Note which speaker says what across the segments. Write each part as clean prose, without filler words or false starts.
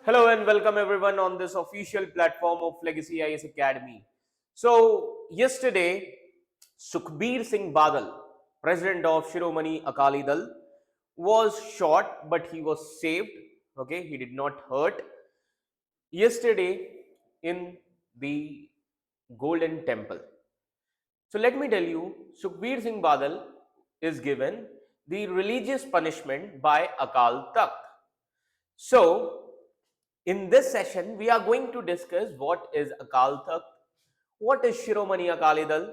Speaker 1: Hello and welcome everyone on this official platform of Legacy IS Academy. So, yesterday, Sukhbir Singh Badal, president of Shiromani Akali Dal, was shot but he was saved. Okay, he did not hurt. Yesterday, in the Golden Temple. So, let me tell you, Sukhbir Singh Badal is given the religious punishment by Akal Takht. So, in this session, we are going to discuss what is Akal Takht, what is Shiromani Akali Dal,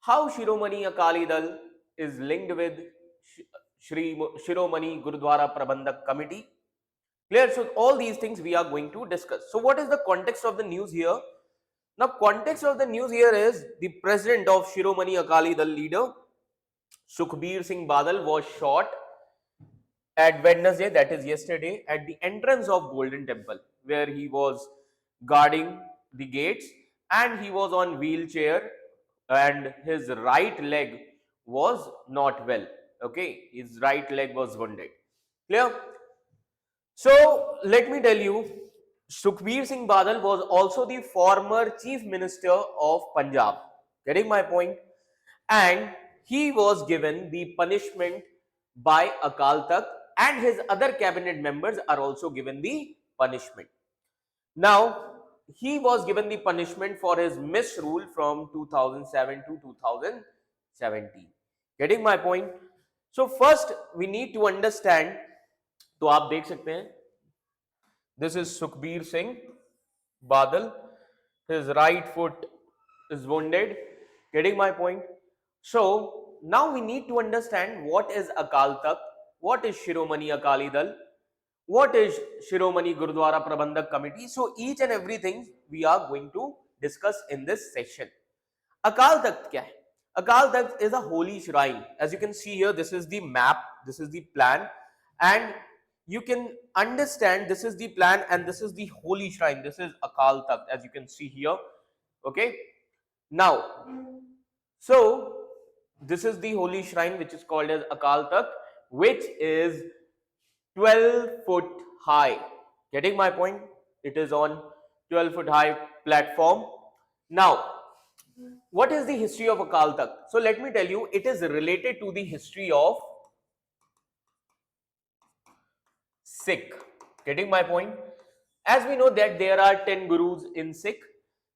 Speaker 1: how Shiromani Akali Dal is linked with Shiromani Gurudwara Prabandhak Committee. Clear? So, all these things we are going to discuss. So, what is the context of the news here? Now, context of the news here is the president of Shiromani Akali Dal leader, Sukhbir Singh Badal, was shot at Wednesday, that is yesterday, at the entrance of Golden Temple, where he was guarding the gates and he was on wheelchair and his right leg was not well. Okay, his right leg was wounded. Clear? So let me tell you, Sukhbir Singh Badal was also the former Chief Minister of Punjab. Getting my point? And he was given the punishment by Akal Takht, and his other cabinet members are also given the punishment. Now, he was given the punishment for his misrule from 2007 to 2017. Getting my point? So first we need to understand, तो आप देख सकते हैं, this is Sukhbir Singh Badal, his right foot is wounded. Getting my point? So now we need to understand what is Akal Takht, what is Shiromani Akali Dal, what is Shiromani Gurudwara Prabandhak Committee. So each and everything we are going to discuss in this session. Akal Takht kya hai? Akal Takht is a holy shrine. As you can see here, this is the map, this is the plan, and you can understand this is the plan and this is the holy shrine. This is Akal Takht, as you can see here. Okay. Now, so this is the holy shrine which is called as Akal Takht, which is 12 foot high. Getting my point? It is on 12-foot high platform. Now, what is the history of Akal Takht? So let me tell you, it is related to the history of Sikh. Getting my point? As we know that there are 10 gurus in Sikh.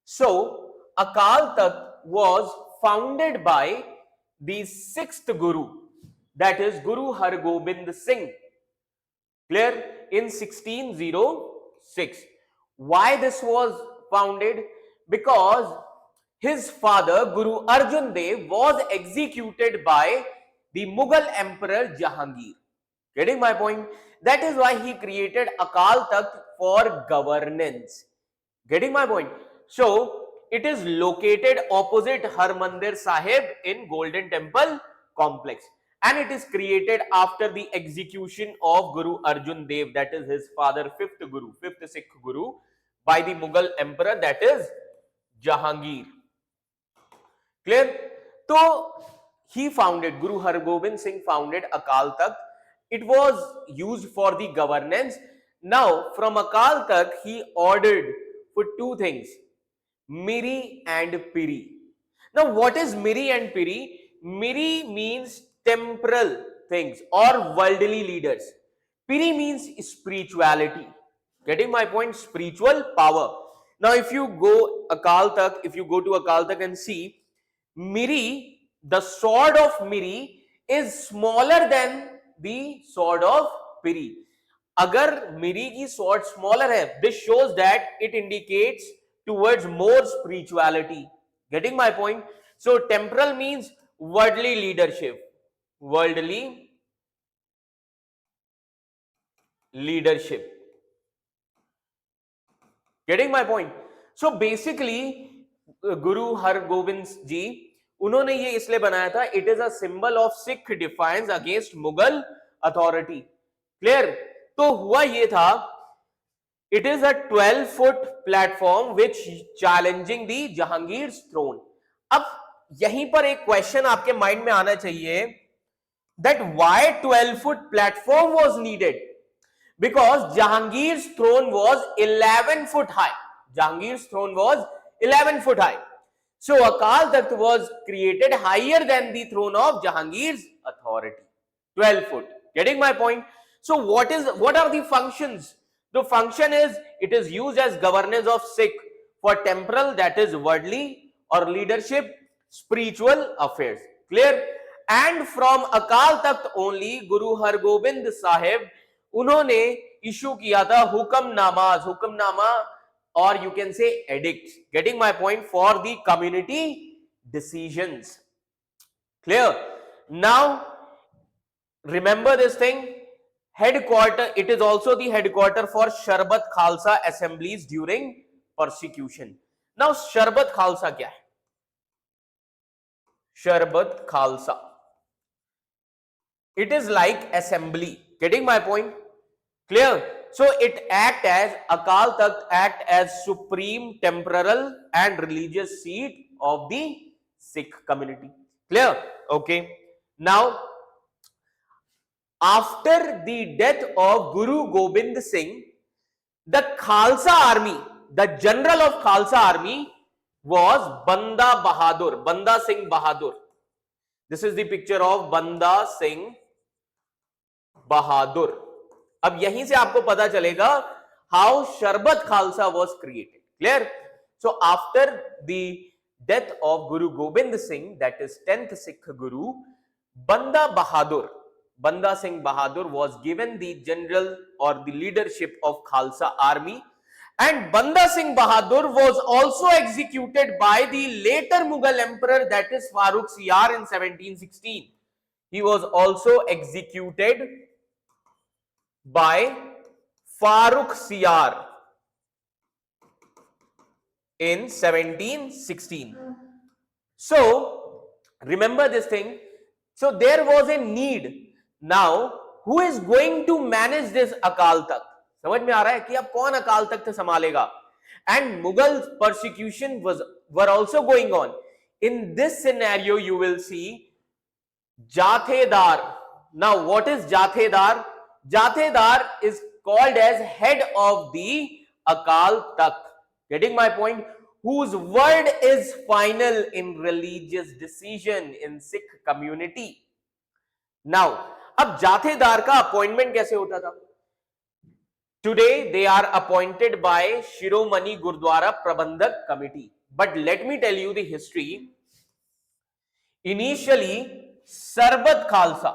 Speaker 1: So Akal Takht was founded by the 6th guru, that is Guru Har Gobind Singh. Clear? In 1606. Why this was founded? Because his father Guru Arjan Dev was executed by the Mughal Emperor Jahangir. Getting my point? That is why he created Akal Takht for governance. Getting my point? So it is located opposite Harmandir Sahib in Golden Temple complex, and it is created after the execution of Guru Arjan Dev, that is his father, 5th Guru, 5th Sikh Guru, by the Mughal Emperor, that is Jahangir. Clear? So he founded, Guru Har Gobind Singh founded Akal Takht. It was used for the governance. Now from Akal Takht he ordered for two things, Miri and Piri. Now what is Miri and Piri? Miri means temporal things or worldly leaders. Piri means spirituality. Getting my point? Spiritual power. Now if you go Akal Takht, if you go to Akal Takht and see, Miri, the sword of Miri is smaller than the sword of Piri. अगर मिरी की sword smaller है, this shows that it indicates towards more spirituality. Getting my point? So temporal means worldly leadership. Worldly leadership. Getting my point? So basically Guru Har Gobind जी उन्होंने ये इसलिए बनाया था, it is a symbol of Sikh defiance against Mughal authority. Clear? तो हुआ ये था, it is a 12-foot platform which challenging the Jahangir's throne. अब यहीं पर एक क्वेश्चन आपके माइंड में आना चाहिए, that why 12-foot platform was needed? because Jahangir's throne was 11 foot high. Jahangir's throne was 11 foot high. So Akal Takht was created higher than the throne of Jahangir's authority, 12 foot. Getting my point? So what are the functions? The function is, it is used as governance of Sikh for temporal, that is worldly, or leadership, spiritual affairs. Clear? And from Akal Takht only Guru Hargobind Sahib, उन्होंने issue किया था hukamnama or you can say edicts. Getting my point? For the community decisions. Clear? Now remember this thing, headquarter, it is also the headquarter for Sharbat Khalsa assemblies during persecution. Now Sharbat Khalsa kya hai? Sharbat Khalsa, it is like assembly. Getting my point? Clear? So it act as, Akal Takht act as supreme temporal and religious seat of the Sikh community. Clear? Okay. Now, after the death of Guru Gobind Singh, the Khalsa army, the general of Khalsa army was Banda Singh Bahadur. This is the picture of Banda Singh Bahadur. अब यहीं से आपको पता चलेगा how Sharbat Khalsa was created. Clear? So after the death of Guru Gobind Singh, that is 10th Sikh Guru, Banda Singh Bahadur was given the general or the leadership of Khalsa army, and Banda Singh Bahadur was also executed by the later Mughal emperor, that is Farrukh Siyar, in 1716. He was also executed by Farrukh Siyar in 1716. So remember this thing. So there was a need. Now who is going to manage this Akal Takht? समझ में आ रहा है कि अब कौन अकाल तख्त संभालेगा? And Mughal persecution were also going on. In this scenario you will see Jathedar. Now what is Jathedar? Jathedar is called as head of the Akal Takht. Getting my point? Whose word is final in religious decision in Sikh community. Now, अब जाथेदार का appointment कैसे होता था? Today they are appointed by Shiromani Gurdwara Prabandhak Committee. But let me tell you the history. Initially, Sharbat Khalsa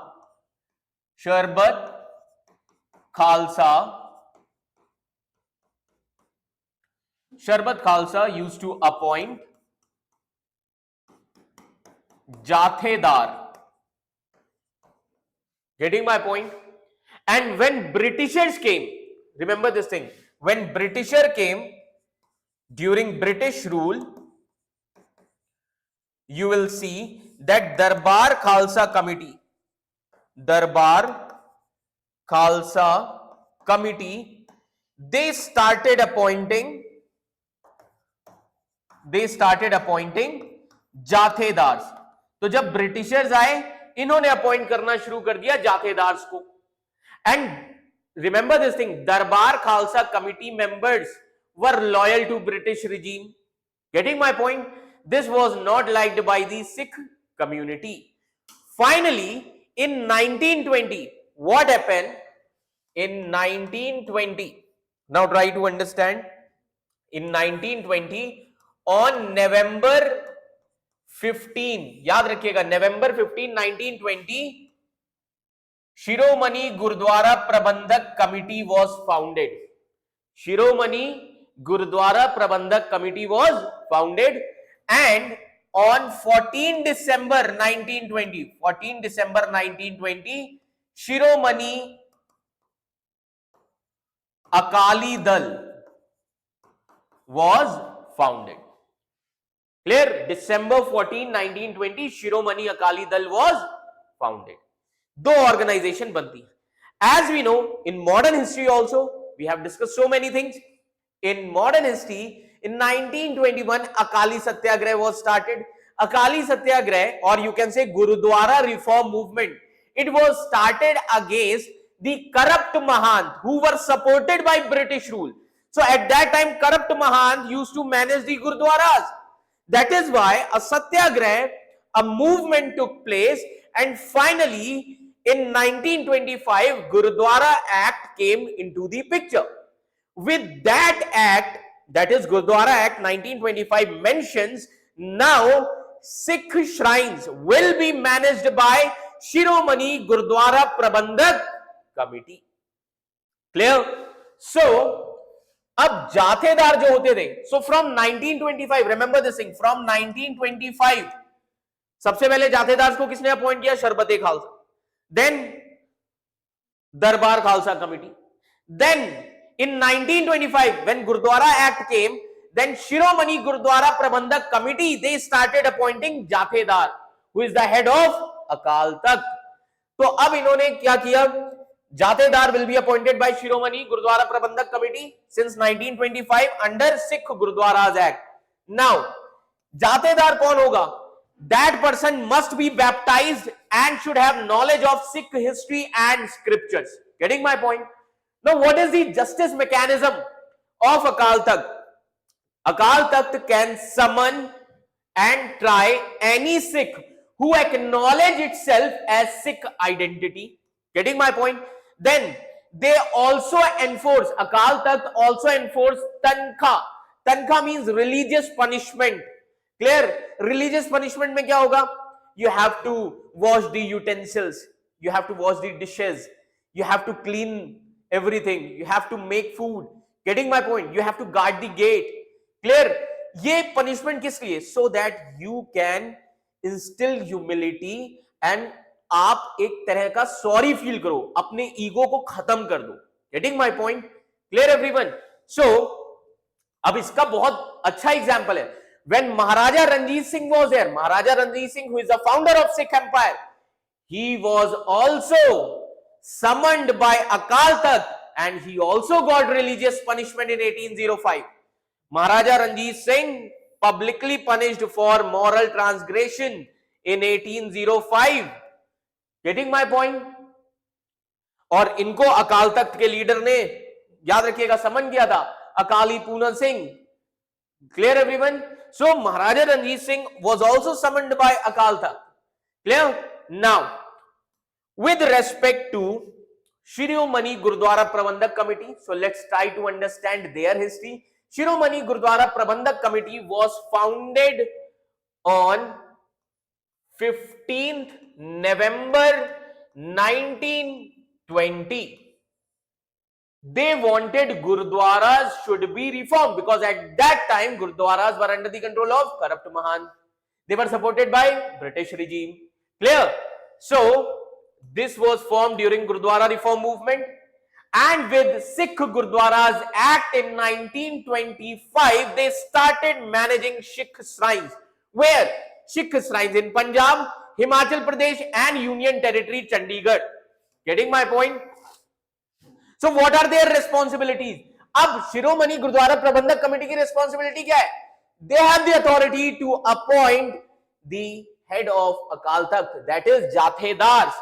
Speaker 1: used to appoint Jathedar. Getting my point? And when Britishers came, remember this thing, when Britisher came during British rule, you will see that Darbar Khalsa Committee, they started appointing जाथेदार्स. तो जब Britishers आए, इन्होंने appoint करना शुरू कर दिया जाथेदार्स को. And remember this thing, Darbar Khalsa committee members were loyal to British regime. Getting my point? This was not liked by the Sikh community. Finally, in 1920, what happened? In 1920, now try to understand. In 1920, on November 15, याद रखिएगा, November 15, 1920, Shiromani Gurdwara Prabandhak Committee was founded. Shiromani Gurdwara Prabandhak Committee was founded, and on 14 December 1920, Shiromani Akali Dal was founded. Clear? December 14, 1920, Shiromani Akali Dal was founded. दो organisation बनती है. As we know, in modern history also, we have discussed so many things. In modern history, in 1921, Akali Satyagraha was started. Akali Satyagraha, or you can say Gurudwara reform movement, it was started against the corrupt Mahant who were supported by British rule. So at that time, corrupt Mahant used to manage the Gurudwaras. That is why a satyagrah, a movement took place, and finally in 1925, Gurudwara Act came into the picture. With that act, that is Gurudwara Act 1925 mentions, now Sikh shrines will be managed by Shiromani Gurudwara Prabandhak Committee. Clear? So, अब जाथेदार जो होते थे, so from 1925, remember this thing, from 1925, सबसे पहले जाथेदार को किसने appoint किया? शरबते Khalsa. Then दरबार Khalsa committee. Then in 1925, when Gurudwara Act came, then Shiromani Gurudwara Prabandhak Committee, they started appointing जाथेदार, who is the head of Akal Takht. तो अब इन्होंने क्या किया? जाथेदार will be appointed by Shiromani Gurudwara Prabandhak Committee since 1925 under Sikh Gurudwaras Act. Now, जाथेदार कौन होगा? That person must be baptized and should have knowledge of Sikh history and scriptures. Getting my point? Now, what is the justice mechanism of Akal Takht? Akal Takht can summon and try any Sikh who acknowledge itself as Sikh identity. Getting my point? Then they also enforce, Akal Takht also enforce Tankha. Tankha means religious punishment. Clear? Religious punishment mein kya hoga? You have to wash the utensils, you have to wash the dishes, you have to clean everything, you have to make food. Getting my point? You have to guard the gate. Clear? Ye punishment kis liye? So that you can instill humility and आप एक तरह का sorry feel करो, अपने ego को खत्म कर दो. Getting my point? Clear everyone? So अब इसका बहुत अच्छा एग्जांपल है. When Maharaja Ranjit Singh was there, Maharaja Ranjit Singh who is the founder of Sikh empire, he was also summoned by Akal Takht and he also got religious punishment in 1805. Maharaja Ranjit Singh publicly punished for moral transgression in 1805. Getting my point? और इनको अकाल तख्त के leader ने, याद रखिएगा, summon किया था, Akali Poonam Singh. Clear everyone? So Maharaja Ranjit Singh was also summoned by Akal Takht. Clear? Now with respect to Shiromani Gurudwara Prabandhak Committee, so let's try to understand their history. Shiromani Gurudwara Prabandhak Committee was founded on 15th November 1920. They wanted Gurudwaras should be reformed because at that time Gurudwaras were under the control of corrupt Mahant. They were supported by British regime. Clear? So this was formed during Gurudwara reform movement, and with Sikh Gurudwaras Act in 1925 they started managing Sikh shrines. Where? Sikh shrines in Punjab, Himachal Pradesh and Union Territory Chandigarh. Getting my point? So what are their responsibilities? अब शिरोमणि Gurdwara Prabandhak committee की responsibility क्या है? They have the authority to appoint the head of Akal Takht, that is Jathedars.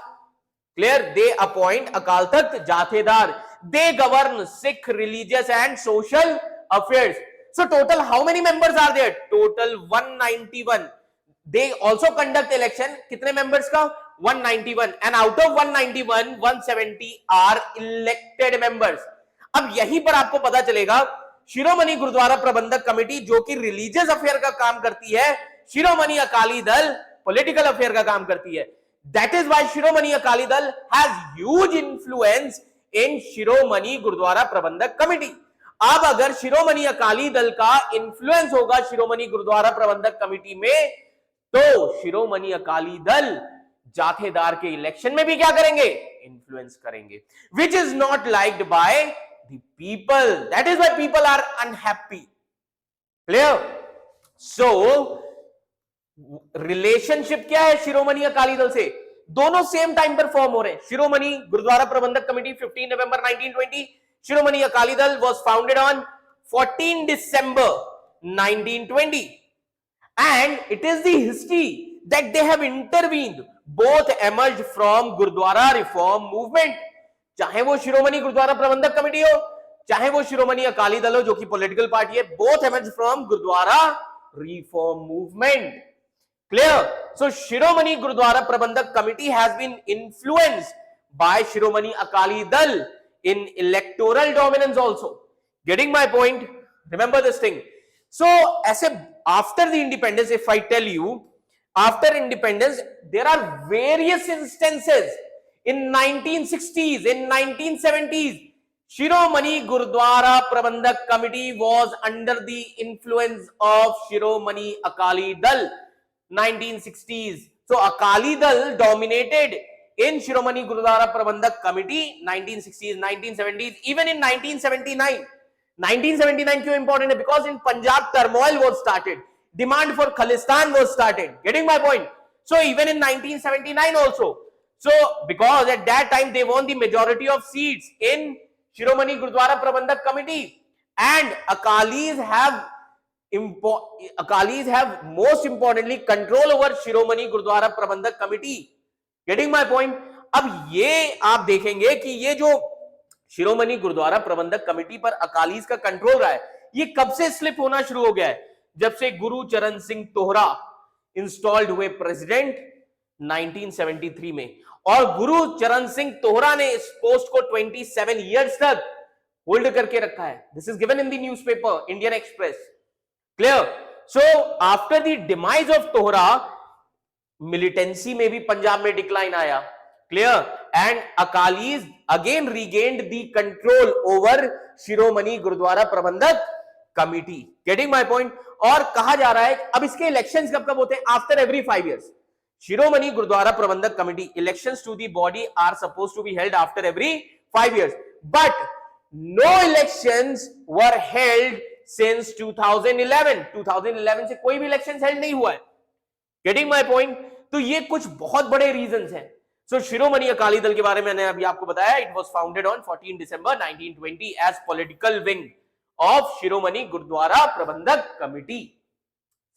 Speaker 1: Clear? They appoint Akal Takht Jathedar. They govern Sikh religious and social affairs. So total how many members are there? Total 191. They also conduct election. कितने members का? 191. And out of 191, 170 are elected members. अब यहीं पर आपको पता चलेगा शिरोमणि Gurdwara Prabandhak committee जो कि रिलीजियस अफेयर का काम करती है, शिरोमणि अकाली दल पॉलिटिकल अफेयर का काम करती है. That is why Shiromani Akali Dal has huge influence in Shiromani Gurudwara Prabandhak Committee. अब अगर शिरोमणि अकाली दल का इंफ्लुएंस होगा शिरोमणि गुरुद्वारा प्रबंधक कमेटी में, तो शिरोमणि अकाली दल जाथेदार के इलेक्शन में भी क्या करेंगे? इन्फ्लुएंस करेंगे. Which is not liked by the people. That is why people are unhappy. Clear? So relationship क्या है शिरोमणि अकाली दल से? दोनों सेम टाइम पर फॉर्म हो रहे हैं. शिरोमणि गुरुद्वारा प्रबंधक कमेटी 15 नवंबर 1920. शिरोमणि अकाली दल was founded on 14 December 1920. And it is the history that they have intervened. Both emerged from Gurudwara reform movement. चाहे वो शिरोमणि गुरुद्वारा प्रबंधक कमेटी हो, चाहे वो शिरोमणि अकाली दल हो जो कि पॉलिटिकल पार्टी है, both emerge from Gurdwara reform movement. Clear? So Shiromani Gurdwara Prabandhak committee has been influenced by Shiromani Akali Dal in electoral dominance also. Getting my point? Remember this thing. So as a after the independence, if I tell you after independence there are various instances in 1960s, in 1970s, Shiromani Gurudwara Prabandhak Committee was under the influence of Shiromani Akali Dal. 1960s, so Akali Dal dominated in Shiromani Gurudwara Prabandhak Committee 1960s, 1970s, even in 1979. 1979 क्यों important है? Because in Punjab turmoil was started, demand for Khalistan was started. Getting my point? So even in 1979 also, so because at that time they won the majority of seats in Shiromani Gurudwara Prabandhak Committee, and Akalis have most importantly control over Shiromani Gurudwara Prabandhak Committee. Getting my point? अब ये आप देखेंगे कि ये जो शिरोमणि Gurdwara Prabandhak committee पर अकालीस का control रहा है, ये कब से स्लिप होना शुरू हो गया है? जब से गुरु चरण सिंह तोहरा इंस्टॉल्ड हुए प्रेसिडेंट 1973 में, और गुरु चरण सिंह तोहरा ने इस पोस्ट को 27 इयर्स तक होल्ड करके रखा है. This is given in the newspaper Indian Express. Clear? So after the demise of Tohra, militancy में भी पंजाब में डिक्लाइन आया. Clear? And Akalis again regained the control over Shiromani Gurdwara Prabandhak committee. Getting my point? और कहा जा रहा है अब इसके इलेक्शंस कब कब होते हैं? After every 5 years. Shiromani Gurdwara Prabandhak committee elections to the body are suppose to be held after every 5 years, but no elections were held since 2011. 2011 से कोई भी इलेक्शन हेल्ड नहीं हुआ है. Getting my point? तो ये कुछ बहुत बड़े रीजंस हैं. सो शिरोमणि अकाली दल के बारे में मैंने अभी आपको बताया. It was founded on 14 December 1920 as political wing of Shiromani Gurdwara Prabandhak committee.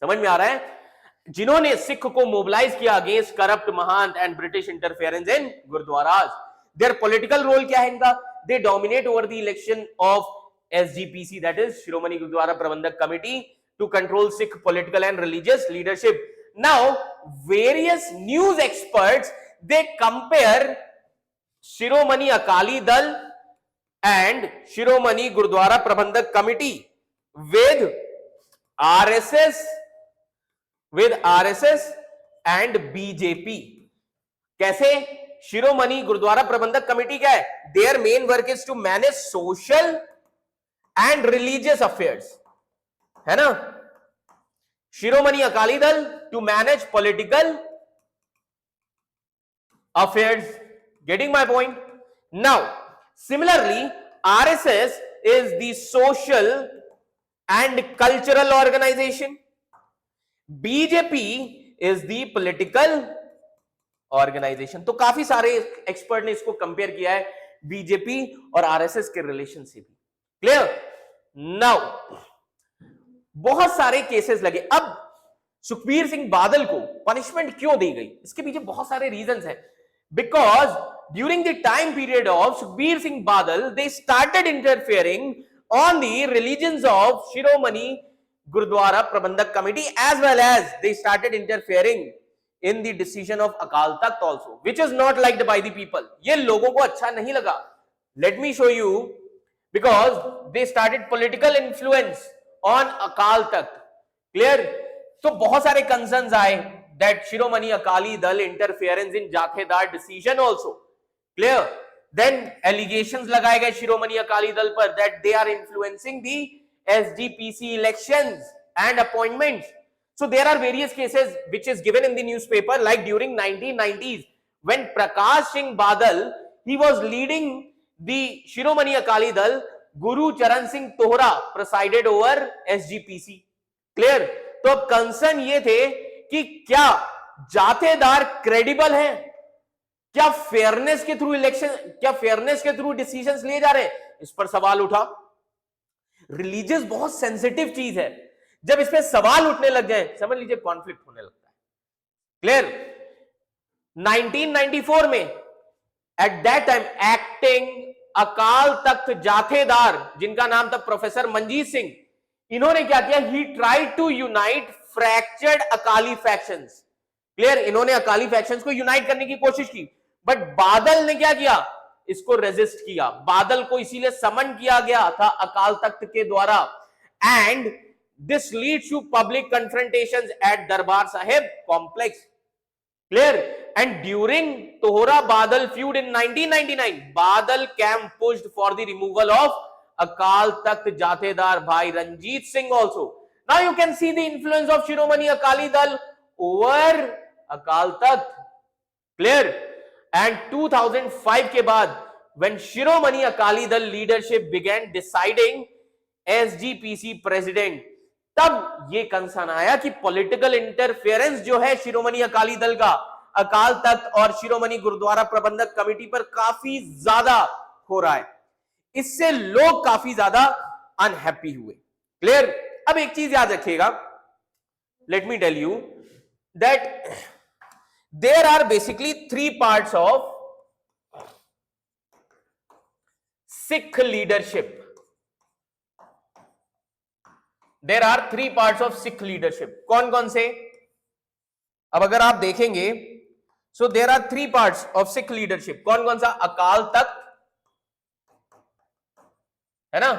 Speaker 1: समझ में आ रहा है? जिन्होंने सिख को मोबिलाइज किया against corrupt mahant and British interference in gurdwaras. Their political role क्या है इनका? They dominate over the election of SGPC, that is Shiromani Gurudwara Prabandhak Committee, to control Sikh political and religious leadership. Now various news experts, they compare Shiromani Akali Dal and Shiromani Gurudwara Prabandhak Committee with RSS and BJP. कैसे? शिरोमणि Gurdwara Prabandhak committee क्या है? Their main work is to manage social and religious affairs, है ना? शिरोमणि अकाली दल to manage political affairs. Getting my point? Now similarly RSS is the social and cultural organization. BJP is the political organization. तो काफी सारे expert ने इसको compare किया है बीजेपी और आरएसएस के रिलेशन से भी. क्लियर? नाउ बहुत सारे केसेस लगे. अब सुखबीर सिंह बादल को पनिशमेंट क्यों दी गई? इसके पीछे बहुत सारे रीजंस हैं. Because during the time period of Sukhbir Singh Badal, they started interfering on the religions of Shiromani Gurdwara Prabandhak committee, as well as they started interfering in the decision of Akal Takht also, which is not liked by the people. ये लोगों को अच्छा नहीं लगा. Let me show you, because they started political influence on Akal Takht. Clear? तो बहुत सारे concerns आए that Shiromani Akali Dal interference in Jathedar decision also. Clear? Then allegations लगाए गए शिरोमणि अकाली दल पर that they are influencing the SGPC elections and appointments. So there are various cases which is given in the newspaper, like during 1990s when Prakash Singh Badal, he was leading the Shiromani Akali Dal, Guru Charan Singh Tohra presided over SGPC. Clear? तो अब concern ये थे कि क्या जाथेदार credible हैं, क्या fairness के through election, क्या फेयरनेस के थ्रू डिसीजंस लिए जा रहे हैं? इस पर सवाल उठा. रिलीजियस बहुत सेंसिटिव चीज है. जब इसमें सवाल उठने लग जाए, समझ लीजिए कॉन्फ्लिक्ट होने लगता है. क्लियर? 1994 में एट दैट टाइम एक्टिंग अकाल तख्त जाथेदार, जिनका नाम था प्रोफेसर मंजीत सिंह, इन्होंने क्या किया, he tried to unite fractured Akali factions. Clear, इन्होंने अकाली फैक्शंस को यूनाइट करने की कोशिश की, बट बादल ने क्या किया, इसको रेजिस्ट किया। बादल को इसीलिए समन किया गया था अकाल तख्त के द्वारा, and this leads to public confrontations at Darbar Sahib complex. Clear, and during Tohra Badal feud in 1999, Badal camp pushed for the removal of Akal Takht जाथेदार भाई Ranjit Singh also. Now you can see the influence of Shiromani Akali Dal over Akal Takht. Clear? And 2005 के बाद when Shiromani Akali Dal leadership began deciding SGPC president, तब ये concern आया कि political interference जो है शिरोमणि अकाली दल का अकाल तख्त और शिरोमणि गुरुद्वारा प्रबंधक कमेटी पर काफी ज्यादा हो रहा है, इससे लोग काफी ज्यादा अनहैप्पी हुए। क्लियर? अब एक चीज याद रखिएगा, let me tell you that there are basically three parts of Sikh leadership. There are three parts of Sikh leadership. कौन कौन से? अब अगर आप देखेंगे, so there are three parts of Sikh leadership. कौन कौन सा? अकाल तख्त है ना,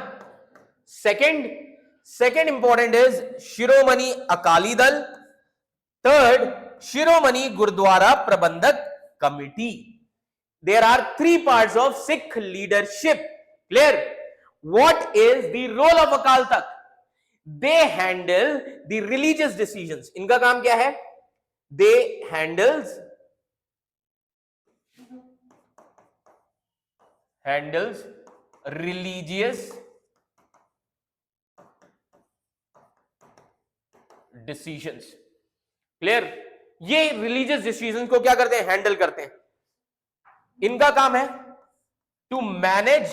Speaker 1: second important is Shiromani Akali Dal, third Shiromani Gurdwara Prabandhak committee. There are three parts of Sikh leadership. Clear? What is the role of Akal Takht? They handle the religious decisions. इनका काम क्या है? They handles religious decisions. Clear? ये रिलीजियस डिसीजंस को क्या करते हैं? हैंडल करते हैं। इनका काम है to manage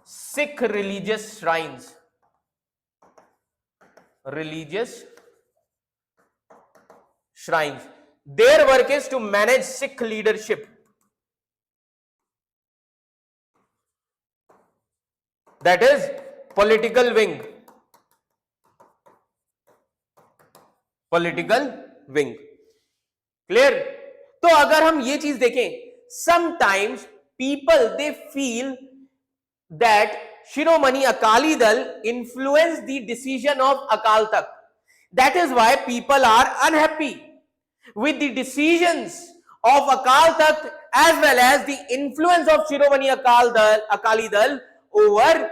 Speaker 1: Sikh religious shrines. Their work is to manage Sikh leadership. That is political wing. Clear? तो अगर हम ये चीज देखें, sometimes people they feel that Shiromani Akali Dal influenced the decision of Akal Takht. That is why people are unhappy with the decisions of Akal Takht as well as the influence of Shiromani Akali Dal over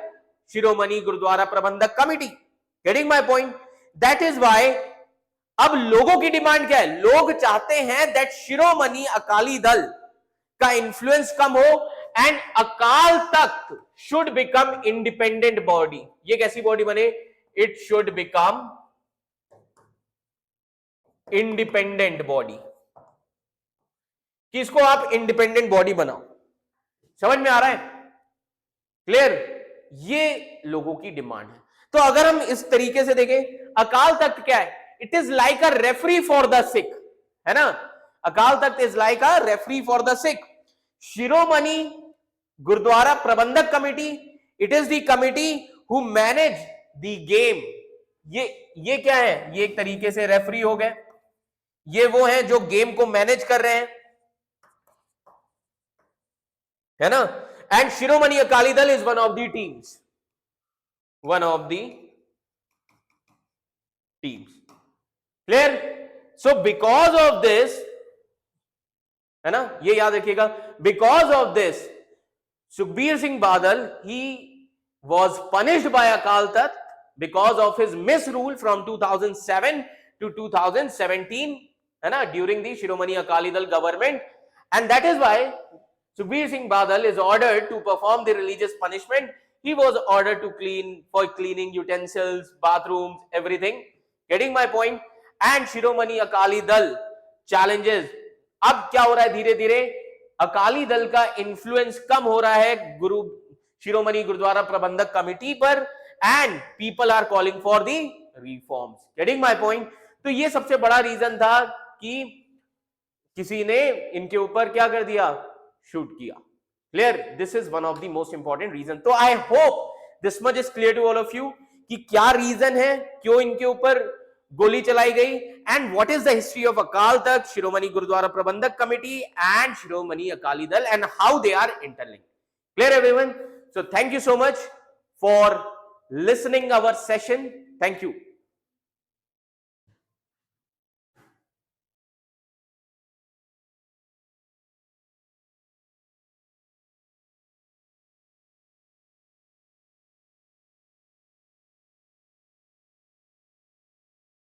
Speaker 1: Shiromani Gurudwara Prabandhak Committee. Getting my point? That is why अब लोगों की demand क्या है? लोग चाहते हैं that शिरोमणि अकाली दल का इंफ्लुएंस कम हो and Akal Takht should become independent body. ये कैसी बॉडी बने? It should become independent body. किसको आप इंडिपेंडेंट बॉडी बनाओ? समझ में आ रहा है? क्लियर? ये लोगों की डिमांड है। तो अगर हम इस तरीके से देखें, अकाल तख्त क्या है? It is like a referee for the Sikh, है ना? Akal Takht is like a referee for the Sikh. Shiromani Gurdwara Prabandhak committee, it is the committee who manage the game. ये क्या है? ये एक तरीके से रेफरी हो गए, ये वो हैं जो गेम को मैनेज कर रहे हैं, है ना? And Shiromani Akali Dal is one of the teams, clear? So because of this, है ना, ये याद रखिएगा, because of this Sukhbir Singh Badal he was punished by Akal Takht because of his misrule from 2007 to 2017, है ना, ड्यूरिंग द शिरोमणि अकाली दल government, and that is why Sukhbir Singh Badal is ordered to perform the religious punishment. He was ordered to cleaning utensils, bathrooms, everything. Getting my point? And Shiromani Akali Dal challenges. अब क्या हो रहा है? धीरे धीरे अकाली दल का influence कम हो रहा है शिरोमणि गुरुद्वारा प्रबंधक कमेटी पर, and people are calling for the reforms. Getting my point? तो ये सबसे बड़ा रीजन था कि किसी ने इनके ऊपर क्या कर दिया, शूट किया। Clear, this is one of the most important reason. तो I hope this much is clear to all of you कि क्या रीजन है, क्यों इनके ऊपर गोली चलाई गई, and what is the history of Akal Takht, Shiromani Gurdwara Prabandhak committee and Shiromani Akali Dal, and how they are interlinked. Clear everyone? So thank you so much for listening our session. Thank you.